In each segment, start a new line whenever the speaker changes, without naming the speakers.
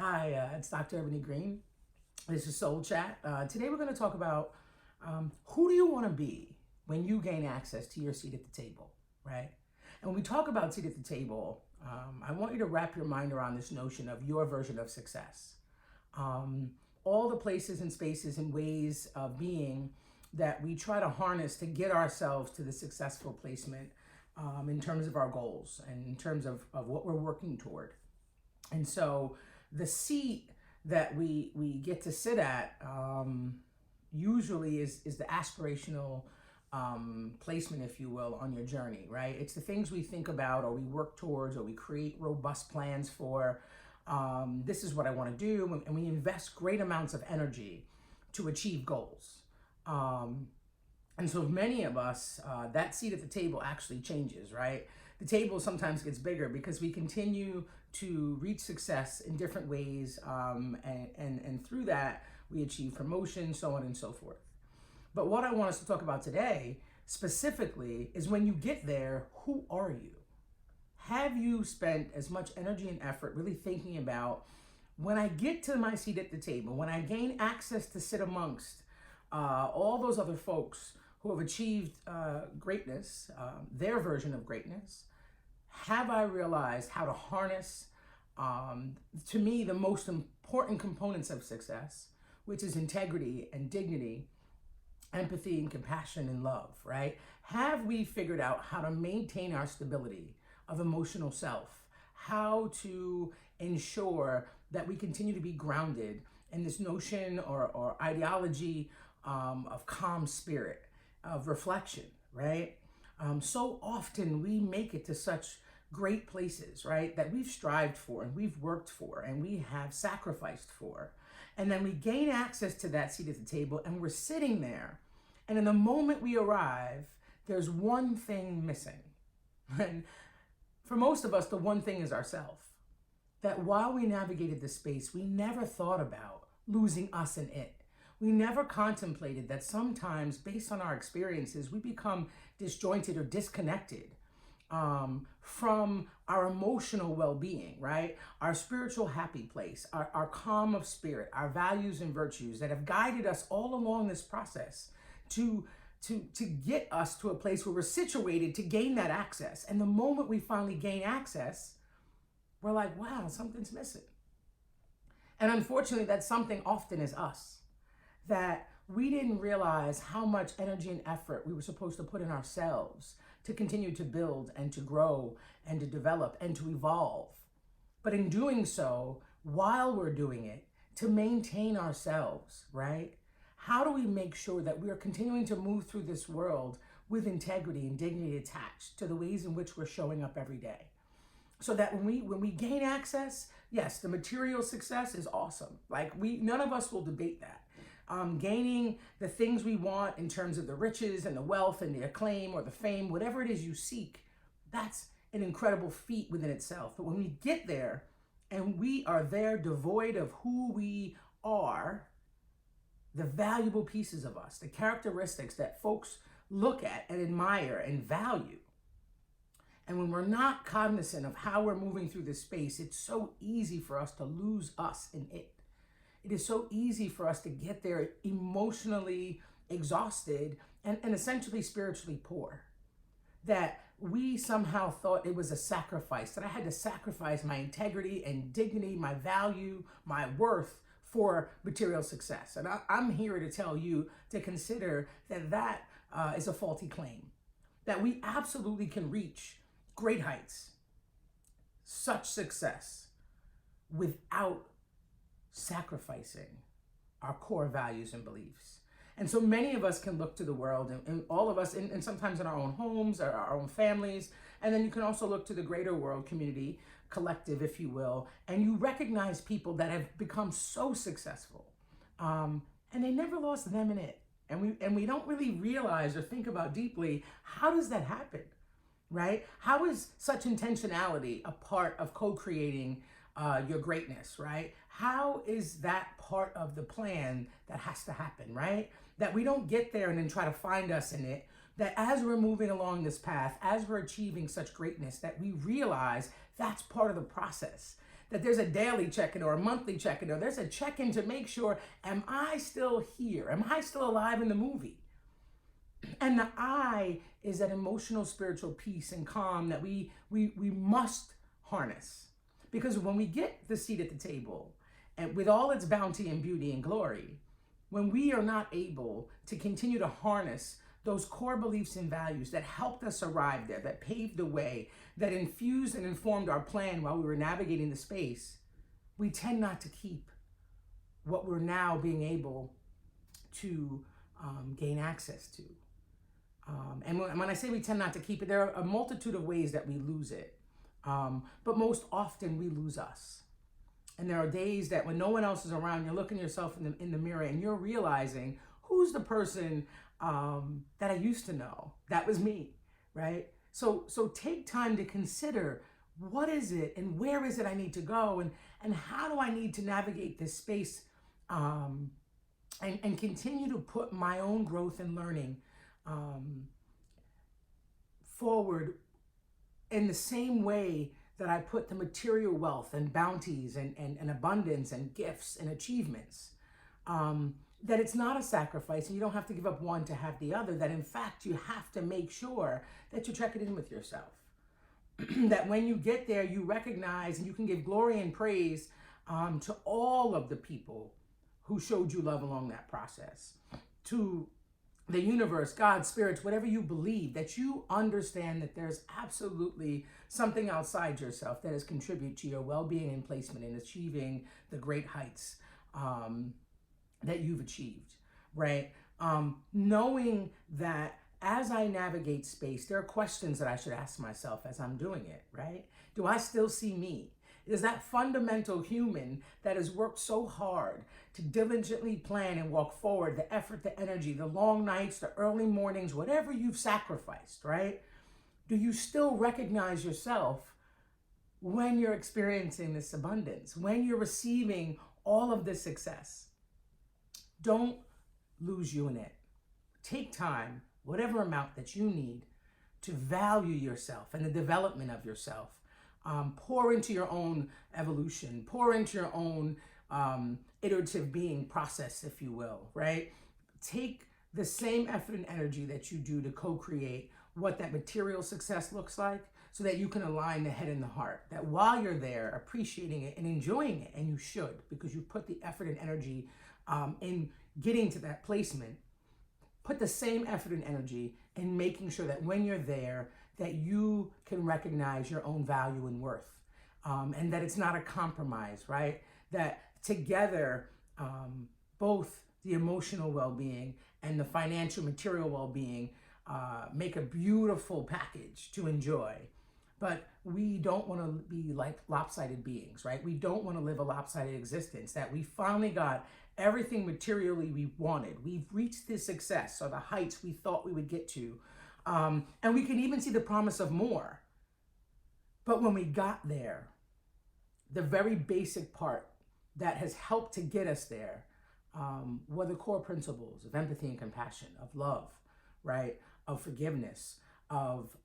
Hi, it's Dr. Ebony Green. This is Soul Chat. Today we're going to talk about who do you want to be when you gain access to your seat at the table, right? And when we talk about seat at the table, I want you to wrap your mind around this notion of your version of success. Um, all the places and spaces and ways of being that we try to harness to get ourselves to the successful placement in terms of our goals and in terms of what we're working toward. And so the seat that we get to sit at usually is the aspirational placement, if you will, on your journey, right? It's the things we think about or we work towards or we create robust plans for. This is what I want to do, and we invest great amounts of energy to achieve goals. And so many of us, that seat at the table actually changes, right? The table sometimes gets bigger because we continue to reach success in different ways, and through that, we achieve promotion, so on and so forth. But what I want us to talk about today specifically is when you get there, who are you? Have you spent as much energy and effort really thinking about when I get to my seat at the table, when I gain access to sit amongst all those other folks who have achieved greatness, their version of greatness, have I realized how to harness, to me, the most important components of success, which is integrity and dignity, empathy and compassion and love, right? Have we figured out how to maintain our stability of emotional self, how to ensure that we continue to be grounded in this notion or ideology of calm spirit, of reflection, right? So often we make it to such great places, right, that we've strived for and we've worked for and we have sacrificed for. And then we gain access to that seat at the table and we're sitting there. And in the moment we arrive, there's one thing missing. And for most of us, the one thing is ourself. That while we navigated the space, we never thought about losing us in it. We never contemplated that sometimes, based on our experiences, we become disjointed or disconnected from our emotional well-being, right? Our spiritual happy place, our calm of spirit, our values and virtues that have guided us all along this process to get us to a place where we're situated to gain that access. And the moment we finally gain access, we're like, wow, something's missing. And unfortunately, that something often is us. That we didn't realize how much energy and effort we were supposed to put in ourselves to continue to build and to grow and to develop and to evolve. But in doing so, while we're doing it, to maintain ourselves, right? How do we make sure that we are continuing to move through this world with integrity and dignity attached to the ways in which we're showing up every day? So that when we gain access, yes, the material success is awesome. Like none of us will debate that. Gaining the things we want in terms of the riches and the wealth and the acclaim or the fame, whatever it is you seek, that's an incredible feat within itself. But when we get there and we are there devoid of who we are, the valuable pieces of us, the characteristics that folks look at and admire and value, and when we're not cognizant of how we're moving through this space, it's so easy for us to lose us in it. It is so easy for us to get there emotionally exhausted and essentially spiritually poor. That we somehow thought it was a sacrifice, that I had to sacrifice my integrity and dignity, my value, my worth for material success. And I'm here to tell you to consider that is a faulty claim. That we absolutely can reach great heights, such success, without sacrificing our core values and beliefs. And so many of us can look to the world, and all of us, and sometimes in our own homes or our own families, and then you can also look to the greater world community, collective, if you will, and you recognize people that have become so successful, and they never lost them in it. And we don't really realize or think about deeply, how does that happen, right? How is such intentionality a part of co-creating your greatness, right? How is that part of the plan that has to happen, right? That we don't get there and then try to find us in it. That as we're moving along this path, as we're achieving such greatness, that we realize that's part of the process. that there's a daily check-in or a monthly check-in, or there's a check-in to make sure, am I still here? Am I still alive in the movie? And the I is that emotional, spiritual peace and calm that we must harness. Because when we get the seat at the table, and with all its bounty and beauty and glory, when we are not able to continue to harness those core beliefs and values that helped us arrive there, that paved the way, that infused and informed our plan while we were navigating the space, we tend not to keep what we're now being able to gain access to. And when I say we tend not to keep it, there are a multitude of ways that we lose it. But most often we lose us. And there are days that when no one else is around, you're looking yourself in the mirror and you're realizing, who's the person that I used to know? That was me, right? So take time to consider, what is it and where is it I need to go, and how do I need to navigate this space, and continue to put my own growth and learning forward in the same way that I put the material wealth and bounties and abundance and gifts and achievements. That it's not a sacrifice and you don't have to give up one to have the other, that in fact you have to make sure that you check it in with yourself. That when you get there, you recognize and you can give glory and praise to all of the people who showed you love along that process. To the universe, God, spirits, whatever you believe, that you understand that there's absolutely something outside yourself that has contributed to your well-being and placement in achieving the great heights that you've achieved, right? Knowing that as I navigate space, there are questions that I should ask myself as I'm doing it, right? Do I still see me? Is that fundamental human that has worked so hard to diligently plan and walk forward, the effort, the energy, the long nights, the early mornings, whatever you've sacrificed, right? Do you still recognize yourself when you're experiencing this abundance, when you're receiving all of this success? Don't lose you in it. Take time, whatever amount that you need, to value yourself and the development of yourself. Pour into your own evolution, pour into your own iterative being process, if you will, right? Take the same effort and energy that you do to co-create what that material success looks like, so that you can align the head and the heart. That while you're there, appreciating it and enjoying it, and you should, because you put the effort and energy in getting to that placement, put the same effort and energy in making sure that when you're there, that you can recognize your own value and worth, and that it's not a compromise, right? That together, both the emotional well-being and the financial material well-being make a beautiful package to enjoy. But we don't want to be like lopsided beings, right? We don't want to live a lopsided existence, that we finally got everything materially we wanted. We've reached this success or the heights we thought we would get to. And we can even see the promise of more. But when we got there, the very basic part that has helped to get us there were the core principles of empathy and compassion, of love, right? Of forgiveness, of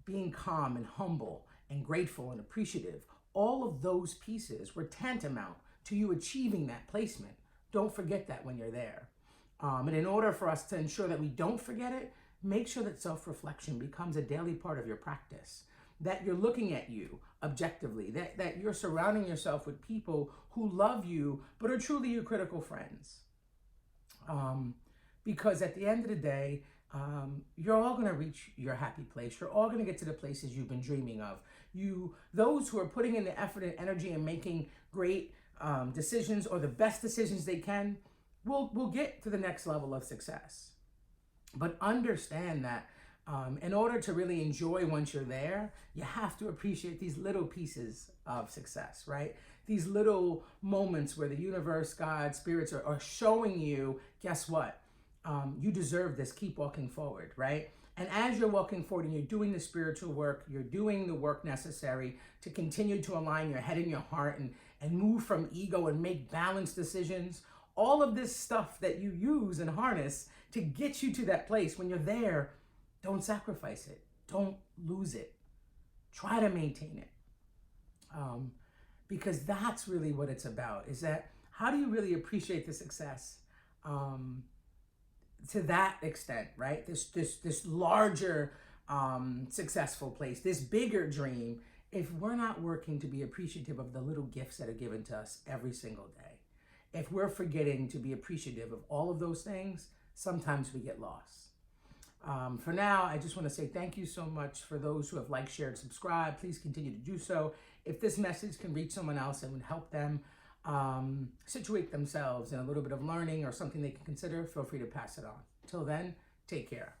being calm and humble and grateful and appreciative. All of those pieces were tantamount to you achieving that placement. Don't forget that when you're there. And in order for us to ensure that we don't forget it, make sure that self-reflection becomes a daily part of your practice, that you're looking at you objectively, that you're surrounding yourself with people who love you but are truly your critical friends. Because at the end of the day, you're all going to reach your happy place. You're all going to get to the places you've been dreaming of. Those who are putting in the effort and energy and making great decisions, or the best decisions they can, will get to the next level of success. But understand that in order to really enjoy once you're there, you have to appreciate these little pieces of success, right? These little moments where the universe, God, spirits are showing you, guess what? You deserve this. Keep walking forward, right? And as you're walking forward and you're doing the spiritual work, you're doing the work necessary to continue to align your head and your heart and move from ego and make balanced decisions. All of this stuff that you use and harness to get you to that place, when you're there, don't sacrifice it. Don't lose it. Try to maintain it. because that's really what it's about, is that how do you really appreciate the success to that extent, right? This larger successful place, this bigger dream, if we're not working to be appreciative of the little gifts that are given to us every single day. If we're forgetting to be appreciative of all of those things, sometimes we get lost. For now, I just want to say thank you so much for those who have liked, shared, subscribed. Please continue to do so. If this message can reach someone else and would help them situate themselves in a little bit of learning or something they can consider, feel free to pass it on. Till then, take care.